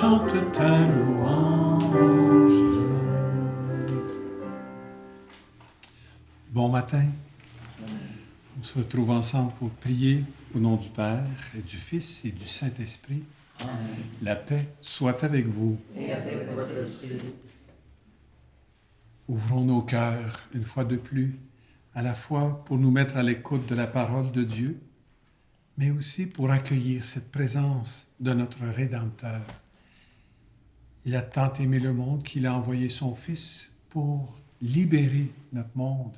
chante ta louange. Bon matin. On se retrouve ensemble pour prier au nom du Père et du Fils et du Saint-Esprit. Amen. La paix soit avec vous. Et avec votre esprit. Ouvrons nos cœurs une fois de plus, à la fois pour nous mettre à l'écoute de la parole de Dieu, mais aussi pour accueillir cette présence de notre Rédempteur. Il a tant aimé le monde qu'il a envoyé son Fils pour libérer notre monde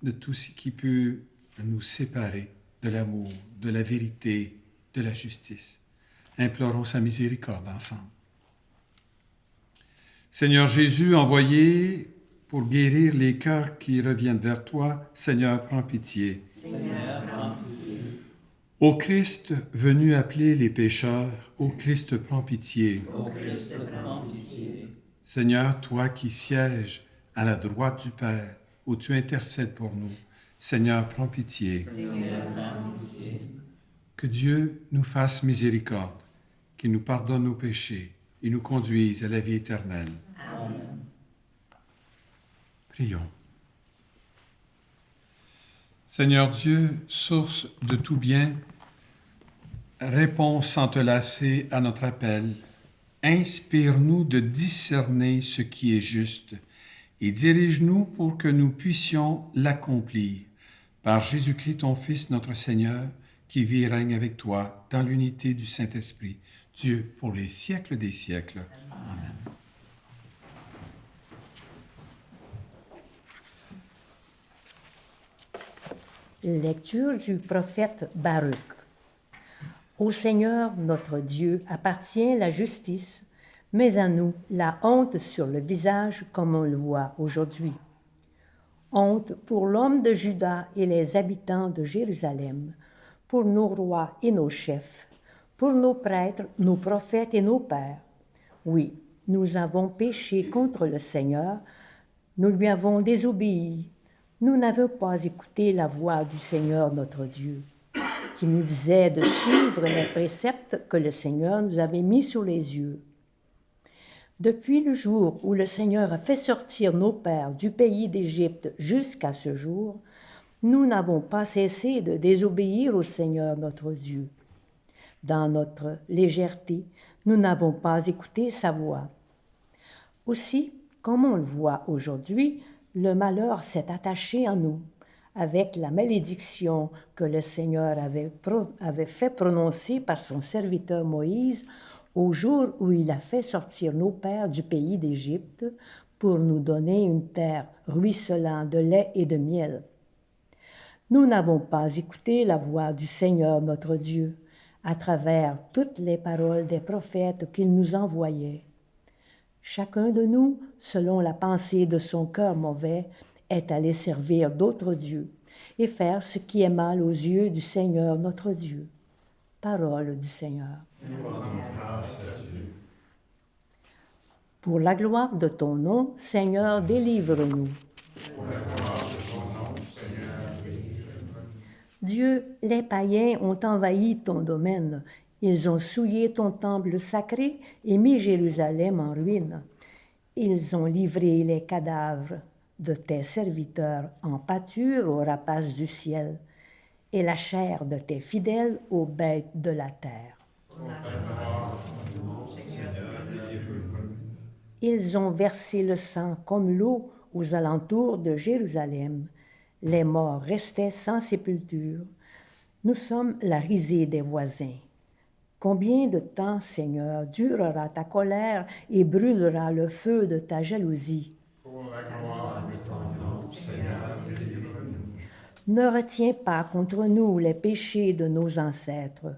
de tout ce qui peut nous séparer de l'amour, de la vérité, de la justice. Implorons sa miséricorde ensemble. Seigneur Jésus, envoyé pour guérir les cœurs qui reviennent vers toi, Seigneur, prends pitié. Seigneur, prends pitié. Ô Christ, venu appeler les pécheurs, ô Christ, prends pitié. Ô Christ, prends pitié. Seigneur, toi qui sièges à la droite du Père, où tu intercèdes pour nous, Seigneur, prends pitié. Seigneur, prends pitié. Que Dieu nous fasse miséricorde, qu'il nous pardonne nos péchés et nous conduise à la vie éternelle. Amen. Prions. Seigneur Dieu, source de tout bien, réponds sans te lasser à notre appel. Inspire-nous de discerner ce qui est juste et dirige-nous pour que nous puissions l'accomplir. Par Jésus-Christ, ton Fils, notre Seigneur, qui vit et règne avec toi dans l'unité du Saint-Esprit, Dieu pour les siècles des siècles. Amen. Lecture du prophète Baruch. Au Seigneur, notre Dieu, appartient la justice, mais à nous, la honte sur le visage comme on le voit aujourd'hui. Honte pour l'homme de Juda et les habitants de Jérusalem, pour nos rois et nos chefs, pour nos prêtres, nos prophètes et nos pères. Oui, nous avons péché contre le Seigneur, nous lui avons désobéi. Nous n'avons pas écouté la voix du Seigneur notre Dieu, qui nous disait de suivre les préceptes que le Seigneur nous avait mis sous les yeux. Depuis le jour où le Seigneur a fait sortir nos pères du pays d'Égypte jusqu'à ce jour, nous n'avons pas cessé de désobéir au Seigneur notre Dieu. Dans notre légèreté, nous n'avons pas écouté sa voix. Aussi, comme on le voit aujourd'hui, le malheur s'est attaché à nous, avec la malédiction que le Seigneur avait fait prononcer par son serviteur Moïse au jour où il a fait sortir nos pères du pays d'Égypte pour nous donner une terre ruisselant de lait et de miel. Nous n'avons pas écouté la voix du Seigneur notre Dieu à travers toutes les paroles des prophètes qu'il nous envoyait. Chacun de nous, selon la pensée de son cœur mauvais, est allé servir d'autres dieux et faire ce qui est mal aux yeux du Seigneur notre Dieu. Parole du Seigneur. Nous rendons grâce à Dieu. Pour la gloire de ton nom, Seigneur, délivre-nous. Pour la gloire de ton nom, Seigneur, délivre-nous. Dieu, les païens ont envahi ton domaine. Ils ont souillé ton temple sacré et mis Jérusalem en ruine. Ils ont livré les cadavres de tes serviteurs en pâture aux rapaces du ciel et la chair de tes fidèles aux bêtes de la terre. Ils ont versé le sang comme l'eau aux alentours de Jérusalem. Les morts restaient sans sépulture. Nous sommes la risée des voisins. Combien de temps, Seigneur, durera ta colère et brûlera le feu de ta jalousie? Pour la gloire de ton nom, Seigneur, délivre-nous. Ne retiens pas contre nous les péchés de nos ancêtres,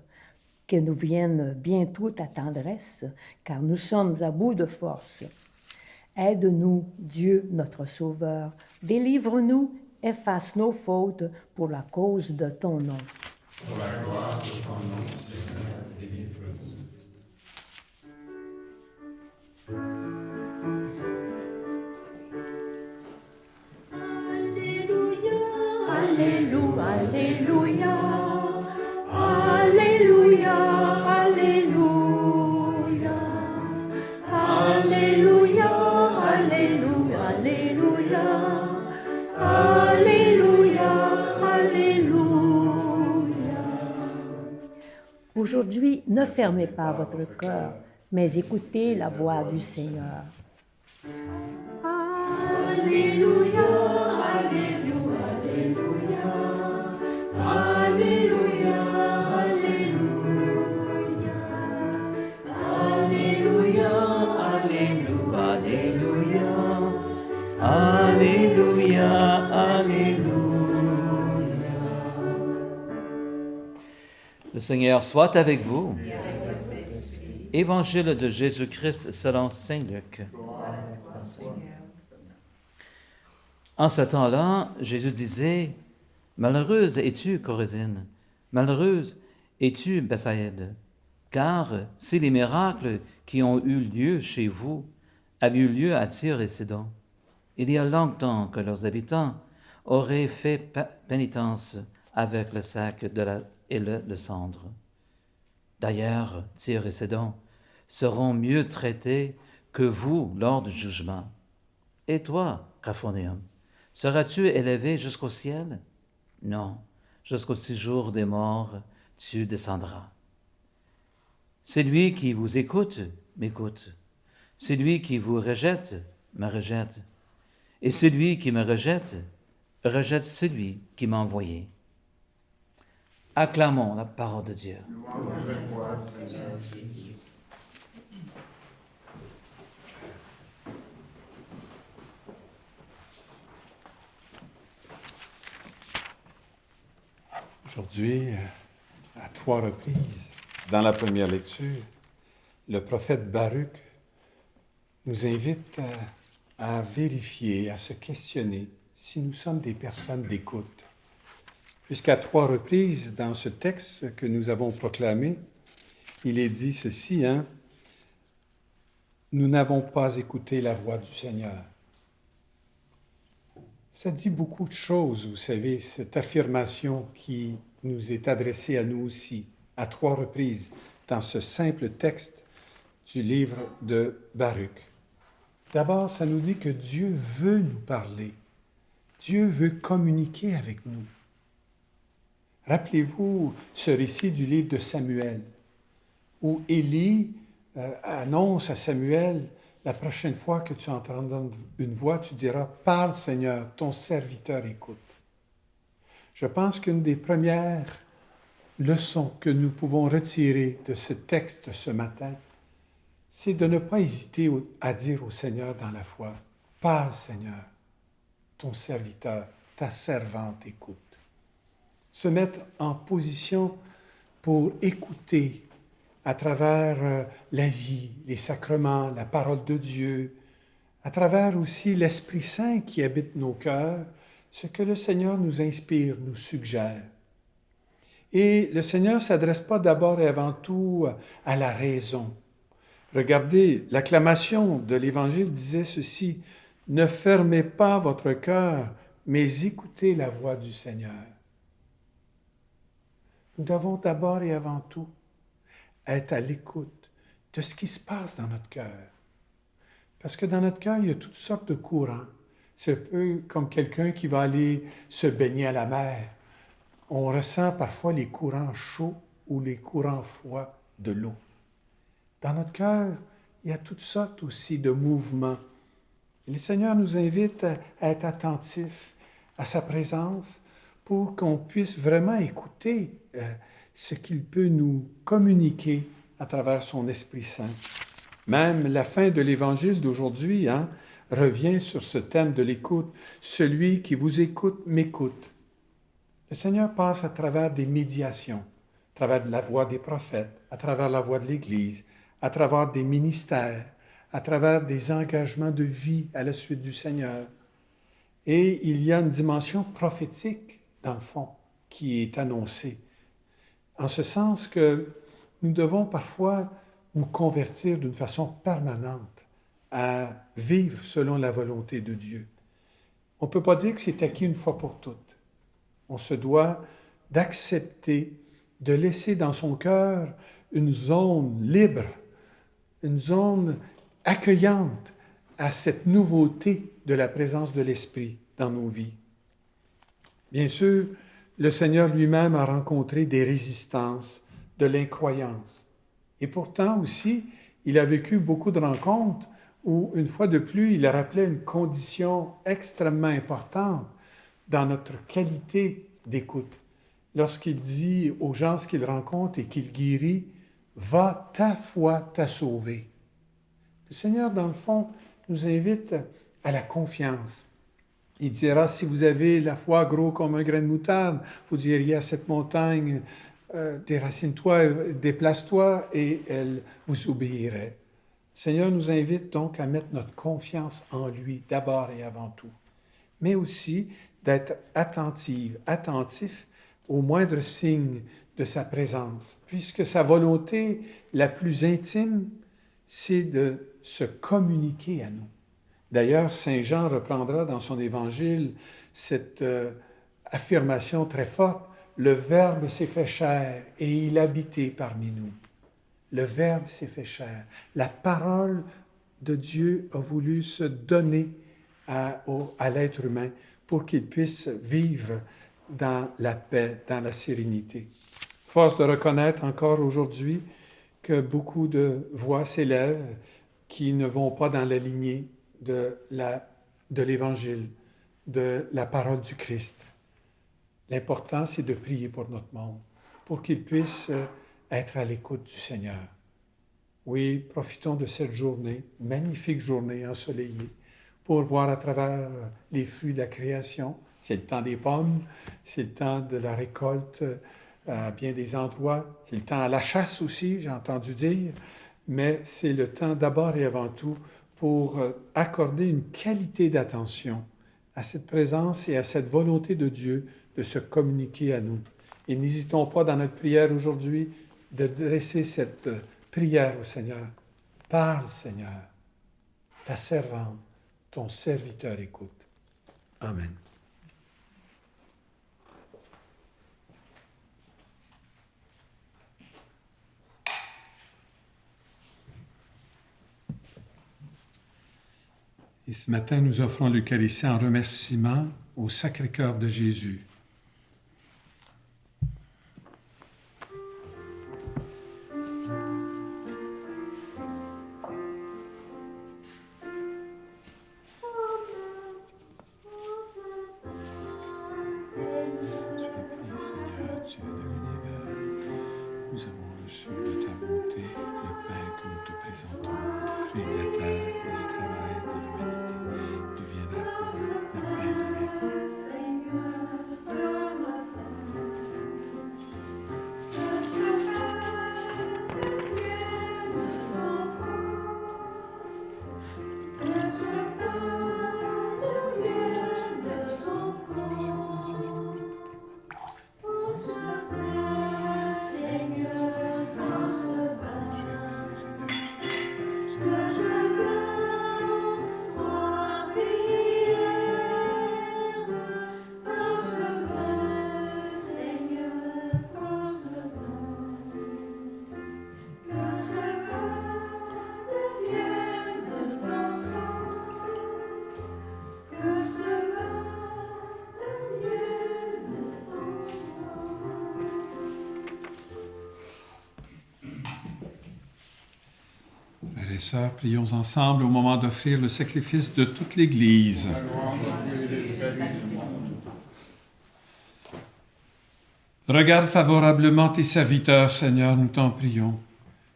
que nous vienne bientôt ta tendresse, car nous sommes à bout de force. Aide-nous, Dieu, notre Sauveur, délivre-nous, efface nos fautes pour la cause de ton nom. Pour la gloire de ton nom, Seigneur, délivre-nous. Alléluia, Alléluia, Alléluia, Alléluia. Aujourd'hui, ne fermez pas votre cœur, mais écoutez la voix du Seigneur. Alléluia, Alléluia. Le Seigneur soit avec vous. Évangile de Jésus-Christ selon saint Luc. En ce temps-là, Jésus disait, « Malheureuse es-tu, Chorazine, malheureuse es-tu, Bethsaïde, car si les miracles qui ont eu lieu chez vous avaient eu lieu à Tyr et Sidon, il y a longtemps que leurs habitants auraient fait pénitence avec le sac et le cendre. D'ailleurs, Tyr et Sidon seront mieux traités que vous lors du jugement. Et toi, Capharnaüm, seras-tu élevé jusqu'au ciel? Non, jusqu'au séjour des morts, tu descendras. Celui qui vous écoute, m'écoute. Celui qui vous rejette, me rejette. Et celui qui me rejette, rejette celui qui m'a envoyé. » Acclamons la parole de Dieu. Aujourd'hui, à 3 reprises, dans la première lecture, le prophète Baruch nous invite à vérifier, à se questionner si nous sommes des personnes d'écoute. Puisqu'à 3 reprises, dans ce texte que nous avons proclamé, il est dit ceci, nous n'avons pas écouté la voix du Seigneur. Ça dit beaucoup de choses, vous savez, cette affirmation qui nous est adressée à nous aussi, à 3 reprises, dans ce simple texte du livre de Baruch. D'abord, ça nous dit que Dieu veut nous parler. Dieu veut communiquer avec nous. Rappelez-vous ce récit du livre de Samuel, où Élie annonce à Samuel, la prochaine fois que tu entendras une voix, tu diras, « Parle Seigneur, ton serviteur écoute. » Je pense qu'une des premières leçons que nous pouvons retirer de ce texte ce matin, c'est de ne pas hésiter à dire au Seigneur dans la foi, « Parle Seigneur, ton serviteur, ta servante écoute. » Se mettre en position pour écouter à travers la vie, les sacrements, la parole de Dieu, à travers aussi l'Esprit Saint qui habite nos cœurs, ce que le Seigneur nous inspire, nous suggère. Et le Seigneur ne s'adresse pas d'abord et avant tout à la raison. Regardez, l'acclamation de l'Évangile disait ceci, « Ne fermez pas votre cœur, mais écoutez la voix du Seigneur. » Nous devons d'abord et avant tout être à l'écoute de ce qui se passe dans notre cœur. Parce que dans notre cœur, il y a toutes sortes de courants. C'est un peu comme quelqu'un qui va aller se baigner à la mer. On ressent parfois les courants chauds ou les courants froids de l'eau. Dans notre cœur, il y a toutes sortes aussi de mouvements. Et le Seigneur nous invite à être attentifs à sa présence pour qu'on puisse vraiment écouter ce qu'il peut nous communiquer à travers son Esprit Saint. Même la fin de l'Évangile d'aujourd'hui revient sur ce thème de l'écoute. Celui qui vous écoute m'écoute. Le Seigneur passe à travers des médiations, à travers la voix des prophètes, à travers la voix de l'Église, à travers des ministères, à travers des engagements de vie à la suite du Seigneur. Et il y a une dimension prophétique, dans le fond, qui est annoncée. En ce sens que nous devons parfois nous convertir d'une façon permanente à vivre selon la volonté de Dieu. On ne peut pas dire que c'est acquis une fois pour toutes. On se doit d'accepter, de laisser dans son cœur une zone libre, une zone accueillante à cette nouveauté de la présence de l'Esprit dans nos vies. Bien sûr, le Seigneur lui-même a rencontré des résistances de l'incroyance. Et pourtant aussi, il a vécu beaucoup de rencontres où, une fois de plus, il rappelait une condition extrêmement importante dans notre qualité d'écoute. Lorsqu'il dit aux gens ce qu'il rencontre et qu'il guérit, « Va, ta foi t'a sauvé ». Le Seigneur, dans le fond, nous invite à la confiance. Il dira, si vous avez la foi gros comme un grain de moutarde, vous diriez à cette montagne, déracine-toi, déplace-toi, et elle vous obéirait. Le Seigneur nous invite donc à mettre notre confiance en lui, d'abord et avant tout, mais aussi d'être attentif aux moindres signes de sa présence, puisque sa volonté la plus intime, c'est de se communiquer à nous. D'ailleurs, Saint Jean reprendra dans son évangile cette affirmation très forte, « Le Verbe s'est fait chair et il habitait parmi nous ». Le Verbe s'est fait chair. La parole de Dieu a voulu se donner à l'être humain pour qu'il puisse vivre dans la paix, dans la sérénité. Force de reconnaître encore aujourd'hui que beaucoup de voix s'élèvent qui ne vont pas dans la lignée de l'Évangile, de la parole du Christ. L'important, c'est de prier pour notre monde, pour qu'il puisse être à l'écoute du Seigneur. Oui, profitons de cette journée, magnifique journée ensoleillée, pour voir à travers les fruits de la création. C'est le temps des pommes, c'est le temps de la récolte à bien des endroits, c'est le temps à la chasse aussi, j'ai entendu dire, mais c'est le temps d'abord et avant tout pour accorder une qualité d'attention à cette présence et à cette volonté de Dieu de se communiquer à nous. Et n'hésitons pas dans notre prière aujourd'hui de dresser cette prière au Seigneur. Parle, Seigneur, ta servante, ton serviteur écoute. Amen. Et ce matin, nous offrons l'Eucharistie en remerciement au Sacré-Cœur de Jésus. Seigneur, Dieu de l'univers, nous avons reçu de ta bonté le pain que nous te présentons, le fruit de la terre, du travail de l'humanité, deviendra pour nous le pain de la vie. Frères et sœurs, prions ensemble au moment d'offrir le sacrifice de toute l'Église. Regarde favorablement tes serviteurs, Seigneur, nous t'en prions.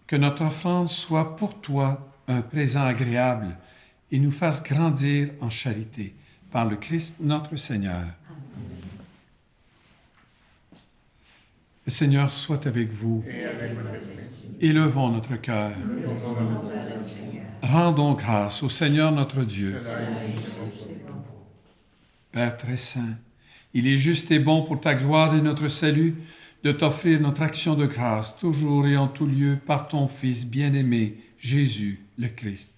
Que notre offrande soit pour toi un présent agréable et nous fasse grandir en charité. Par le Christ notre Seigneur. Le Seigneur soit avec vous. Élevons notre cœur. Rendons grâce au Seigneur notre Dieu. Père très saint, il est juste et bon pour ta gloire et notre salut de t'offrir notre action de grâce, toujours et en tout lieu, par ton Fils bien-aimé, Jésus, le Christ.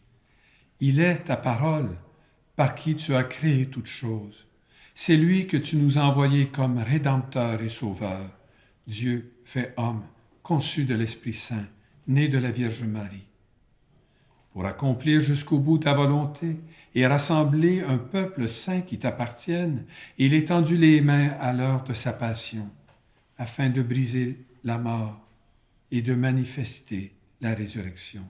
Il est ta parole, par qui tu as créé toutes choses. C'est lui que tu nous as envoyé comme Rédempteur et Sauveur. Dieu fait homme, conçu de l'Esprit Saint, né de la Vierge Marie. Pour accomplir jusqu'au bout ta volonté et rassembler un peuple saint qui t'appartienne, il étendit les mains à l'heure de sa passion, afin de briser la mort, et de manifester la résurrection.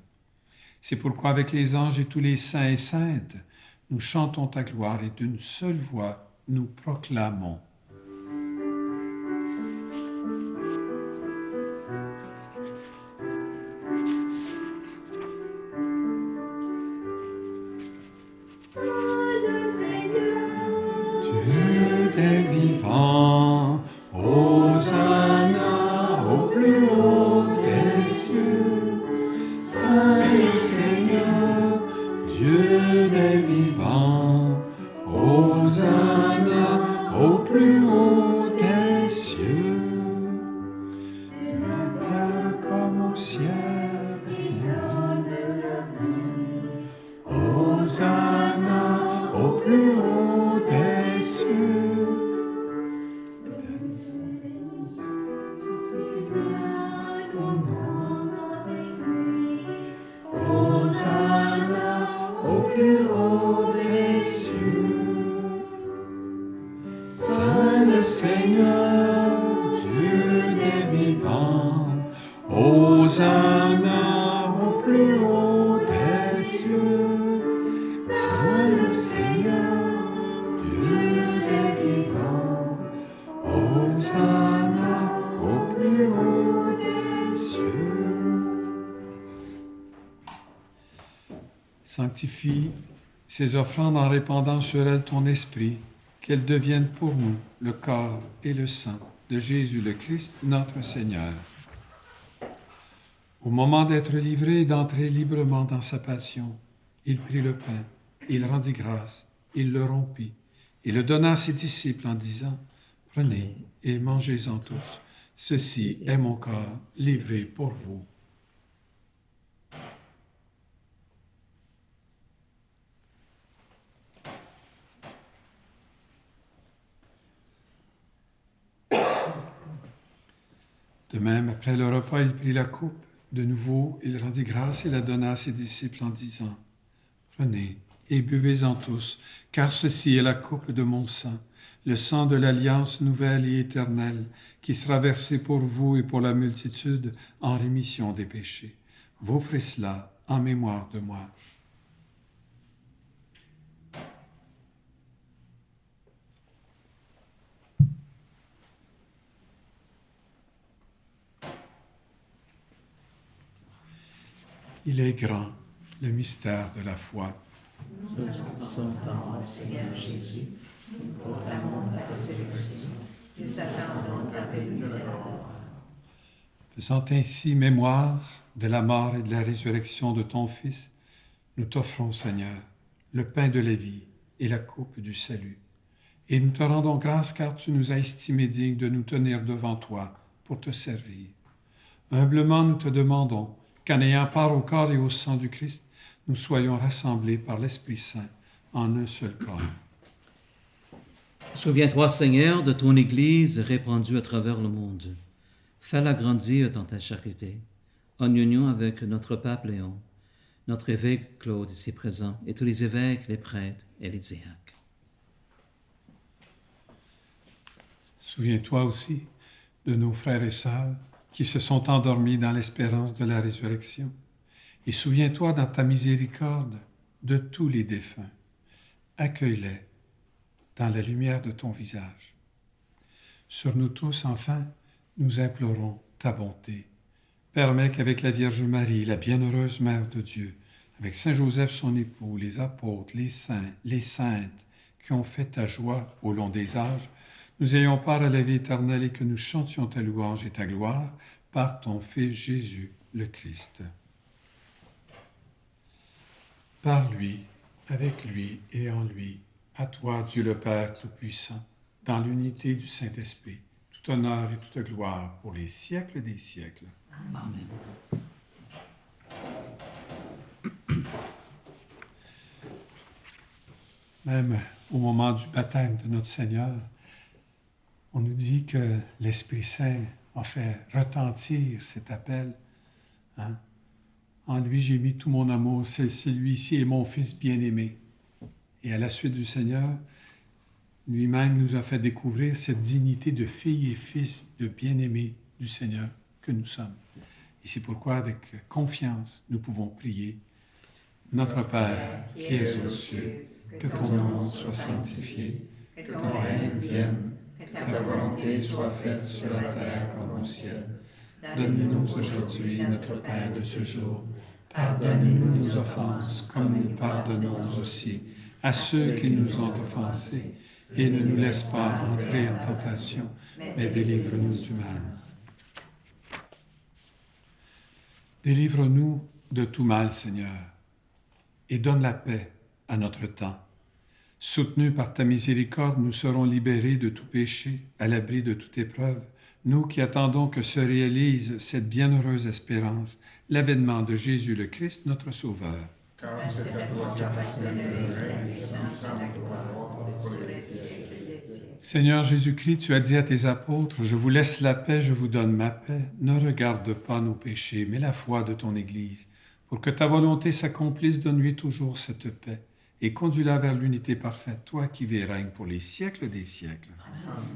C'est pourquoi avec les anges et tous les saints et saintes, nous chantons ta gloire et d'une seule voix, nous proclamons. Dieu des vivants, Hosanna au plus haut des cieux. Saint le Seigneur, Dieu des vivants, Hosanna au plus haut des cieux. Sur la terre comme au ciel, Hosanna au plus haut des cieux. Hosanna au plus haut des cieux. Saint le Seigneur, Dieu des vivants, Hosanna au plus haut des cieux. Saint le Seigneur, Dieu des vivants, Hosanna au plus haut des cieux. Sanctifie ces offrandes en répandant sur elles ton esprit, qu'elles deviennent pour nous le corps et le sang de Jésus le Christ, notre Seigneur. Au moment d'être livré et d'entrer librement dans sa passion, il prit le pain, il rendit grâce, il le rompit, et le donna à ses disciples en disant, « Prenez et mangez-en tous, ceci est mon corps livré pour vous. » De même, après le repas, il prit la coupe. De nouveau, il rendit grâce et la donna à ses disciples en disant, « Prenez et buvez-en tous, car ceci est la coupe de mon sang, le sang de l'alliance nouvelle et éternelle, qui sera versé pour vous et pour la multitude en rémission des péchés. Vous ferez cela en mémoire de moi. » Il est grand, le mystère de la foi. Nous exaltons ton Seigneur Jésus, nous proclamons ta résurrection, nous attendons ta venue de la gloire. Faisant ainsi mémoire de la mort et de la résurrection de ton Fils, nous t'offrons, Seigneur, le pain de la vie et la coupe du salut. Et nous te rendons grâce car tu nous as estimés dignes de nous tenir devant toi pour te servir. Humblement, nous te demandons qu'en ayant part au corps et au sang du Christ, nous soyons rassemblés par l'Esprit Saint en un seul corps. Souviens-toi, Seigneur, de ton Église répandue à travers le monde. Fais-la grandir dans ta charité, en union avec notre pape Léon, notre évêque Claude ici présent, et tous les évêques, les prêtres et les diacres. Souviens-toi aussi de nos frères et sœurs qui se sont endormis dans l'espérance de la résurrection. Et souviens-toi dans ta miséricorde de tous les défunts. Accueille-les dans la lumière de ton visage. Sur nous tous, enfin, nous implorons ta bonté. Permets qu'avec la Vierge Marie, la bienheureuse Mère de Dieu, avec Saint Joseph son époux, les apôtres, les saints, les saintes, qui ont fait ta joie au long des âges, nous ayons part à la vie éternelle et que nous chantions ta louange et ta gloire par ton Fils Jésus, le Christ. Par lui, avec lui et en lui, à toi, Dieu le Père Tout-Puissant, dans l'unité du Saint-Esprit, tout honneur et toute gloire pour les siècles des siècles. Amen. Même au moment du baptême de notre Seigneur, on nous dit que l'Esprit Saint a fait retentir cet appel. Hein? En lui, j'ai mis tout mon amour. Celui-ci est mon Fils bien-aimé. Et à la suite du Seigneur, lui-même nous a fait découvrir cette dignité de fille et fils, de bien-aimé du Seigneur que nous sommes. Et c'est pourquoi, avec confiance, nous pouvons prier. Notre Père, qui es aux cieux, que ton nom soit sanctifié, que ton règne vienne, que ta volonté soit faite sur la terre comme au ciel. Donne-nous aujourd'hui notre pain de ce jour. Pardonne-nous nos offenses, comme nous pardonnons aussi à ceux qui nous ont offensés. Et ne nous laisse pas entrer en tentation, mais délivre-nous du mal. Délivre-nous de tout mal, Seigneur, et donne la paix à notre temps. Soutenus par ta miséricorde, nous serons libérés de tout péché, à l'abri de toute épreuve, nous qui attendons que se réalise cette bienheureuse espérance, l'avènement de Jésus le Christ, notre Sauveur. Car c'est à toi qu'appartient le règne, la puissance et la gloire pour les siècles des siècles. Seigneur Jésus-Christ, tu as dit à tes apôtres, « Je vous laisse la paix, je vous donne ma paix. Ne regarde pas nos péchés, mais la foi de ton Église. Pour que ta volonté s'accomplisse, donne-lui toujours cette paix et conduis-la vers l'unité parfaite, toi qui vis et règnes pour les siècles des siècles. » Amen.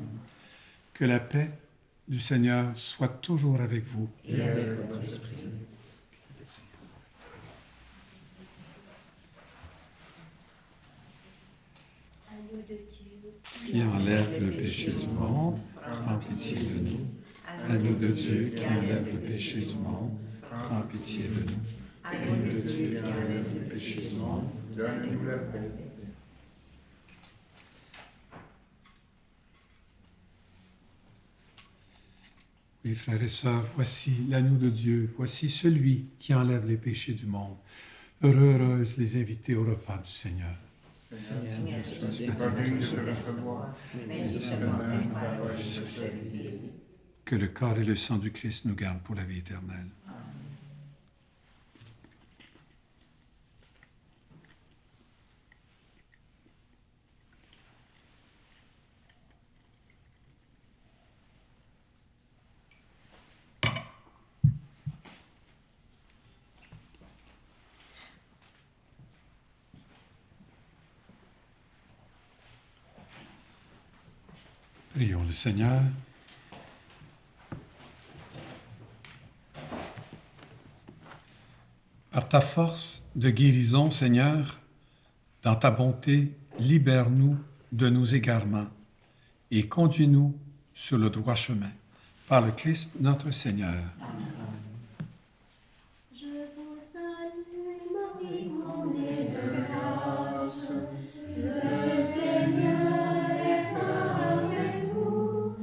Que la paix du Seigneur soit toujours avec vous. Et avec votre esprit. Qui enlève le péché du monde, prends pitié de nous. Agneau de Dieu qui enlève le péché du monde, prends pitié de nous. Agneau de Dieu qui enlève le péché du monde, donne-nous la paix. Oui, frères et sœurs, voici l'agneau de Dieu, voici celui qui enlève les péchés du monde. Heureuses les invités au repas du Seigneur. Seigneur, je suis pas digne de recevoir, mais seulement une parole, je serai guéri. Que le corps et le sang du Christ nous gardent pour la vie éternelle. Amen. Prions le Seigneur. Par ta force de guérison, Seigneur, dans ta bonté, libère-nous de nos égarements et conduis-nous sur le droit chemin. Par le Christ notre Seigneur. Je vous salue, Marie, comblée de grâce. Le Seigneur est avec vous.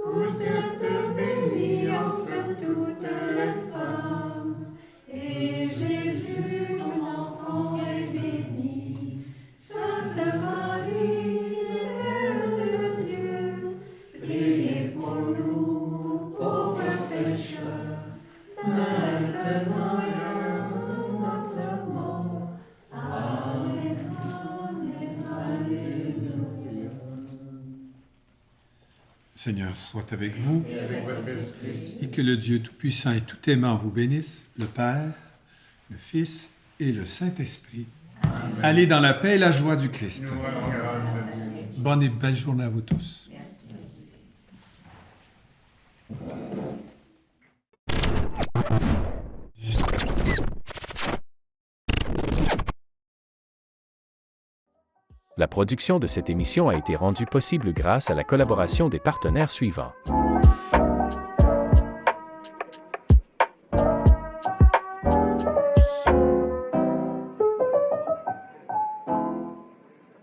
Vous êtes bénie entre toutes les femmes. Et Jésus, ton enfant, est béni. Sainte Marie, Mère de Dieu, priez pour nous, pauvres pécheurs, maintenant et à notre mort. Amen. Amen. Alléluia. Seigneur soit avec vous Et avec votre esprit. et que le Dieu Tout-Puissant et Tout-Aimant vous bénisse, le Père, le Fils et le Saint-Esprit. Amen. Allez dans la paix et la joie du Christ. Nous rendons grâce à Dieu. Bonne et belle journée à vous tous. La production de cette émission a été rendue possible grâce à la collaboration des partenaires suivants.